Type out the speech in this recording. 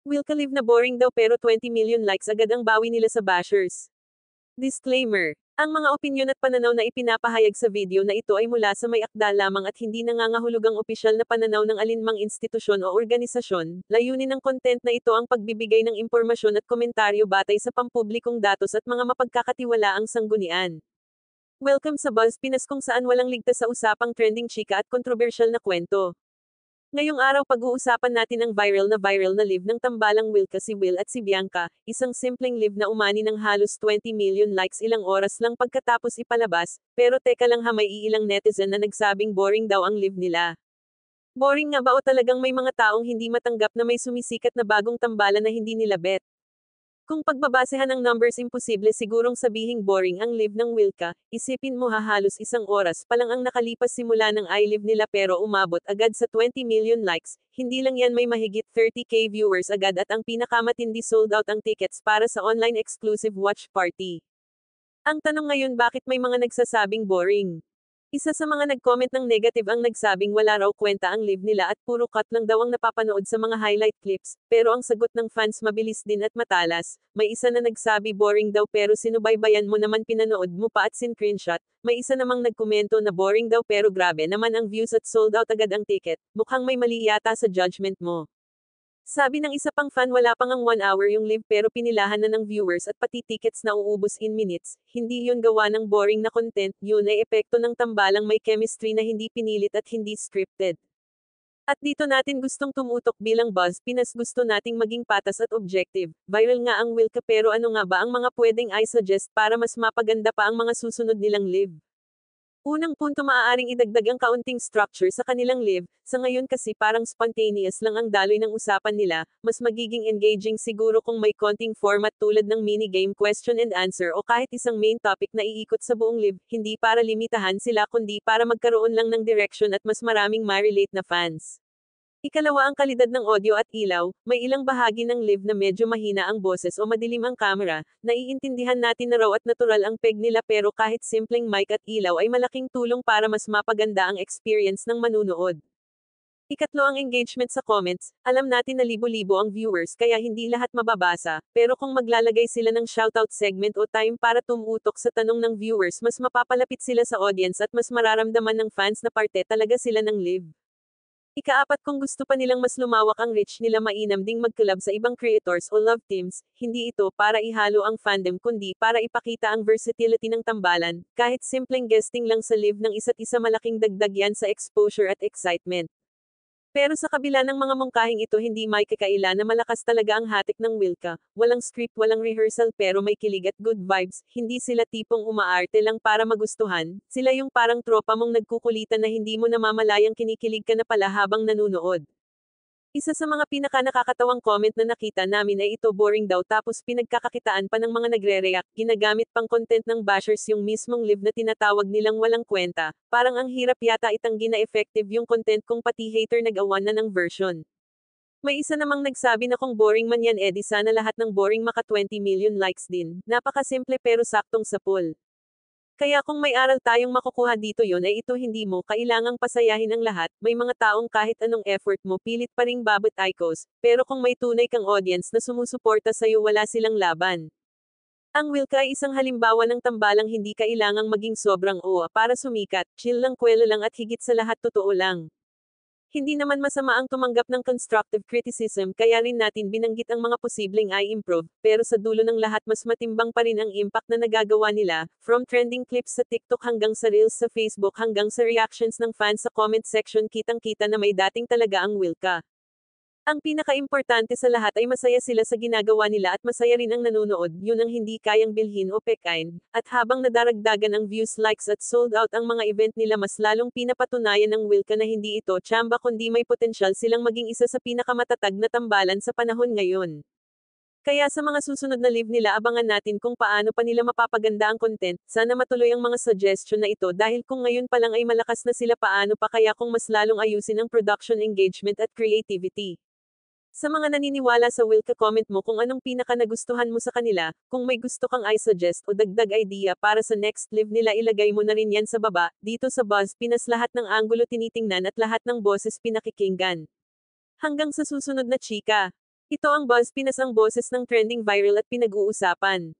Will ka live na boring daw pero 20 million likes agad ang bawi nila sa bashers. Disclaimer. Ang mga opinyon at pananaw na ipinapahayag sa video na ito ay mula sa may akda lamang at hindi nangangahulugang opisyal na pananaw ng alinmang institusyon o organisasyon. Layunin ng content na ito ang pagbibigay ng impormasyon at komentaryo batay sa pampublikong datos at mga mapagkakatiwalaang sanggunian. Welcome sa Buzz Pinas kung saan walang ligtas sa usapang trending chika at kontrobersyal na kwento. Ngayong araw pag-uusapan natin ang viral na live ng tambalang Wilka si Will at si Bianca, isang simpleng live na umani ng halos 20 million likes ilang oras lang pagkatapos ipalabas, pero teka lang ha, may iilang netizen na nagsabing boring daw ang live nila. Boring nga ba o talagang may mga taong hindi matanggap na may sumisikat na bagong tambalan na hindi nila bet? Kung pagbabasehan ng numbers imposible sigurong sabihing boring ang live ng Wilka, isipin mo halos isang oras pa lang ang nakalipas simula ng iLive nila pero umabot agad sa 20 million likes, hindi lang yan may mahigit 30k viewers agad at ang pinakamatindi sold out ang tickets para sa online exclusive watch party. Ang tanong ngayon bakit may mga nagsasabing boring? Isa sa mga nag-comment ng negative ang nagsabing wala raw kwenta ang live nila at puro cut lang daw ang napapanood sa mga highlight clips, pero ang sagot ng fans mabilis din at matalas. May isa na nagsabi boring daw pero sinubaybayan mo naman pinanood mo pa at screenshot. May isa namang nagkomento na boring daw pero grabe naman ang views at sold out agad ang ticket. Mukhang may mali yata sa judgment mo. Sabi ng isa pang fan wala pang ang 1 hour yung live pero pinilahan na ng viewers at pati tickets na uubos in minutes, hindi yun gawa ng boring na content, yun ay epekto ng tambalang may chemistry na hindi pinilit at hindi scripted. At dito natin gustong tumutok bilang Buzz Pinas gusto nating maging patas at objective. Viral nga ang Wilka pero ano nga ba ang mga pwedeng i-suggest para mas mapaganda pa ang mga susunod nilang live? Unang punto maaaring idagdag ang kaunting structure sa kanilang live, sa ngayon kasi parang spontaneous lang ang daloy ng usapan nila, mas magiging engaging siguro kung may konting format tulad ng mini-game question and answer o kahit isang main topic na iikot sa buong live, hindi para limitahan sila kundi para magkaroon lang ng direction at mas maraming ma-relate na fans. Ikalawa ang kalidad ng audio at ilaw, may ilang bahagi ng live na medyo mahina ang boses o madilim ang camera, naiintindihan natin na raw at natural ang peg nila pero kahit simpleng mic at ilaw ay malaking tulong para mas mapaganda ang experience ng manunood. Ikatlo ang engagement sa comments, alam natin na libo-libo ang viewers kaya hindi lahat mababasa, pero kung maglalagay sila ng shoutout segment o time para tumutok sa tanong ng viewers mas mapapalapit sila sa audience at mas mararamdaman ng fans na parte talaga sila ng live. Ikaapat kung gusto pa nilang mas lumawak ang reach nila mainam ding mag-collab sa ibang creators o love teams, hindi ito para ihalo ang fandom kundi para ipakita ang versatility ng tambalan, kahit simpleng guesting lang sa live ng isa't isa malaking dagdag yan sa exposure at excitement. Pero sa kabila ng mga mungkahing ito hindi may kakaila na malakas talaga ang hatik ng Wilka, walang script walang rehearsal pero may kilig at good vibes, hindi sila tipong umaarte lang para magustuhan, sila yung parang tropa mong nagkukulitan na hindi mo namamalayang kinikilig ka na pala habang nanunood. Isa sa mga pinaka-nakakatawang comment na nakita namin ay ito boring daw tapos pinagkakakitaan pa ng mga nagre-react, ginagamit pang content ng bashers yung mismong live na tinatawag nilang walang kwenta, parang ang hirap yata itanggi na effective yung content kung pati hater nag-awan na ng version. May isa namang nagsabi na kung boring man yan edi sana lahat ng boring maka 20 million likes din, napakasimple pero saktong sapul. Kaya kung may aral tayong makukuha dito yon ay ito hindi mo kailangang pasayahin ang lahat, may mga taong kahit anong effort mo pilit pa ring babot icos, pero kung may tunay kang audience na sumusuporta sa'yo wala silang laban. Ang Wilka ay isang halimbawa ng tambalang hindi kailangang maging sobrang OA para sumikat, chill lang kwelo lang at higit sa lahat totoo lang. Hindi naman masama ang tumanggap ng constructive criticism kaya rin natin binanggit ang mga posibleng i-improve, pero sa dulo ng lahat mas matimbang pa rin ang impact na nagagawa nila, from trending clips sa TikTok hanggang sa Reels sa Facebook hanggang sa reactions ng fans sa comment section kitang-kita na may dating talaga ang Wilka. Ang pinaka-importante sa lahat ay masaya sila sa ginagawa nila at masaya rin ang nanonood, yun ang hindi kayang bilhin o pekain. At habang nadaragdagan ang views likes at sold out ang mga event nila mas lalong pinapatunayan ng Wilka na hindi ito tsamba kundi may potensyal silang maging isa sa pinakamatatag na tambalan sa panahon ngayon. Kaya sa mga susunod na live nila abangan natin kung paano pa nila mapapaganda ang content, sana matuloy ang mga suggestion na ito dahil kung ngayon pa lang ay malakas na sila paano pa kaya kung mas lalong ayusin ang production engagement at creativity. Sa mga naniniwala sa Wilka comment mo kung anong pinaka nagustuhan mo sa kanila, kung may gusto kang i-suggest o dagdag idea para sa next live nila ilagay mo na rin yan sa baba, dito sa Buzz Pinas lahat ng anggulo tinitingnan at lahat ng boses pinakikinggan. Hanggang sa susunod na chika! Ito ang BuzzPinas, ang boses ng trending viral at pinag-uusapan.